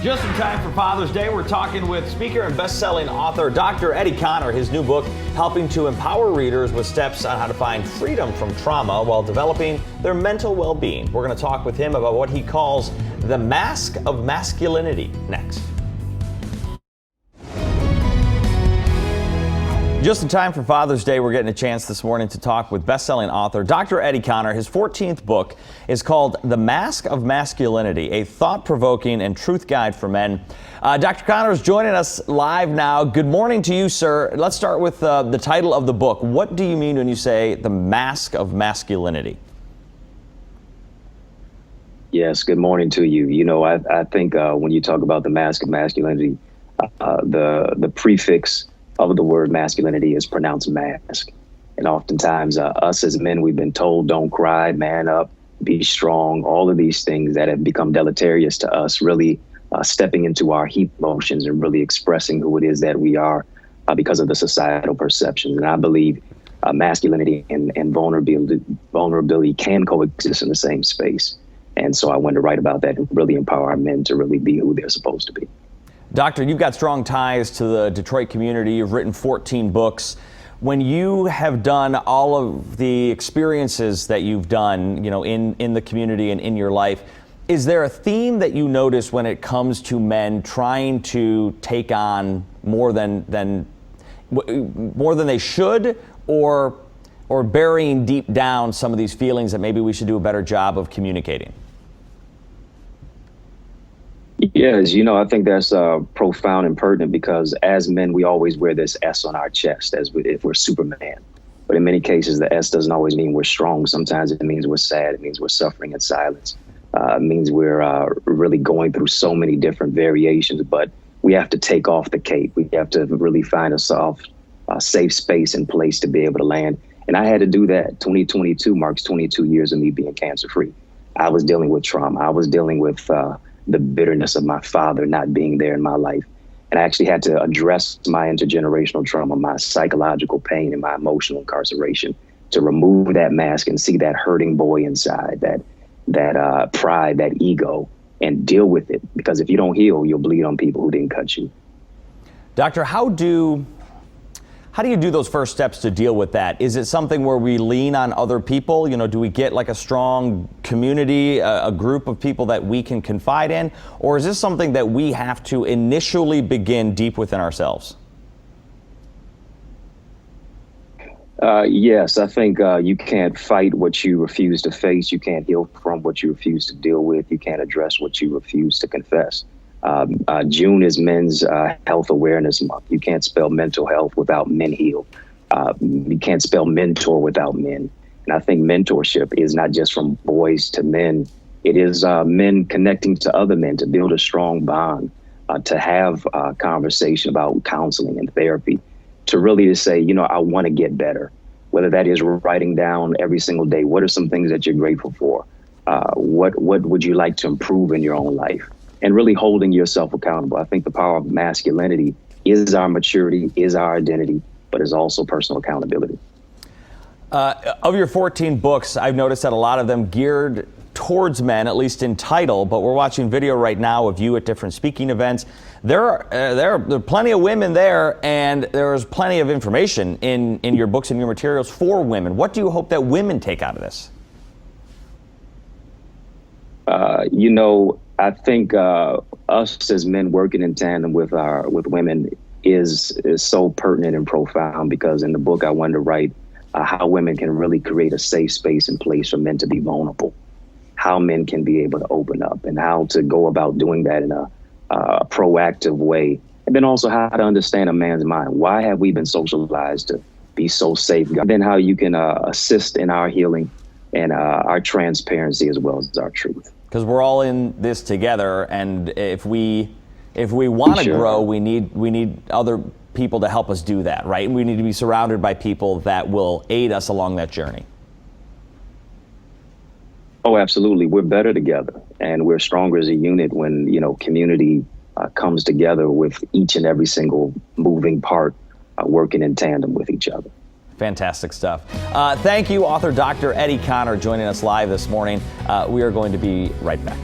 Just in time for Father's Day, we're talking with speaker and best-selling author Dr. Eddie Connor. His new book helping to empower readers with steps on how to find freedom from trauma while developing their mental well-being. We're going to talk with him about what he calls the mask of masculinity next. Just in time for Father's Day, we're getting a chance this morning to talk with best-selling author Dr. Eddie Connor. His 14th book is called The Mask of Masculinity, a thought-provoking and truth guide for men. Dr. Connor is joining us live now. Good morning to you, sir. Let's start with the title of the book. What do you mean when you say The Mask of Masculinity? Yes, good morning to you. You know, I think when you talk about the mask of masculinity, the prefix of the word masculinity is pronounced mask. And oftentimes us as men, we've been told, don't cry, man up, be strong, all of these things that have become deleterious to us, really stepping into our emotions and really expressing who it is that we are because of the societal perceptions. And I believe masculinity and vulnerability can coexist in the same space. And so I wanted to write about that and really empower our men to really be who they're supposed to be. Doctor, you've got strong ties to the Detroit community. You've written 14 books. When you have done all of the experiences that you've done, you know, in the community and in your life, is there a theme that you notice when it comes to men trying to take on more than they should, or burying deep down some of these feelings that maybe we should do a better job of communicating? Yes, you know, I think that's profound and pertinent because as men, we always wear this S on our chest if we're Superman. But in many cases, the S doesn't always mean we're strong. Sometimes it means we're sad. It means we're suffering in silence. It means we're really going through so many different variations. But we have to take off the cape. We have to really find a soft, safe space and place to be able to land. And I had to do that. 2022 marks 22 years of me being cancer-free. I was dealing with trauma. I was dealing with the bitterness of my father not being there in my life. And I actually had to address my intergenerational trauma, my psychological pain and my emotional incarceration to remove that mask and see that hurting boy inside, that pride, that ego, and deal with it. Because if you don't heal, you'll bleed on people who didn't cut you. Doctor, how do you do those first steps to deal with that? Is it something where we lean on other people? You know, do we get like a strong community, a group of people that we can confide in? Or is this something that we have to initially begin deep within ourselves? Yes, I think you can't fight what you refuse to face. You can't heal from what you refuse to deal with. You can't address what you refuse to confess. June is Men's Health Awareness Month. You can't spell mental health without men heal. You can't spell mentor without men. And I think mentorship is not just from boys to men. It is men connecting to other men to build a strong bond, to have a conversation about counseling and therapy, to really to say, you know, I want to get better. Whether that is writing down every single day, what are some things that you're grateful for? What would you like to improve in your own life? And really holding yourself accountable. I think the power of masculinity is our maturity, is our identity, but is also personal accountability. Of your 14 books, I've noticed that a lot of them geared towards men, at least in title, but we're watching video right now of you at different speaking events. There are plenty of women there, and there's plenty of information in your books and your materials for women. What do you hope that women take out of this? You know, I think us as men working in tandem with women is so pertinent and profound, because in the book I wanted to write how women can really create a safe space and place for men to be vulnerable, how men can be able to open up, and how to go about doing that in a proactive way, and then also how to understand a man's mind. Why have we been socialized to be so safe? And then how you can assist in our healing and our transparency as well as our truth. Because we're all in this together, and if we want to grow, we need other people to help us do that, right? And we need to be surrounded by people that will aid us along that journey. Oh, absolutely. We're better together, and we're stronger as a unit when, you know, community comes together with each and every single moving part working in tandem with each other. Fantastic stuff. Thank you, author Dr. Eddie Connor, joining us live this morning. We are going to be right back.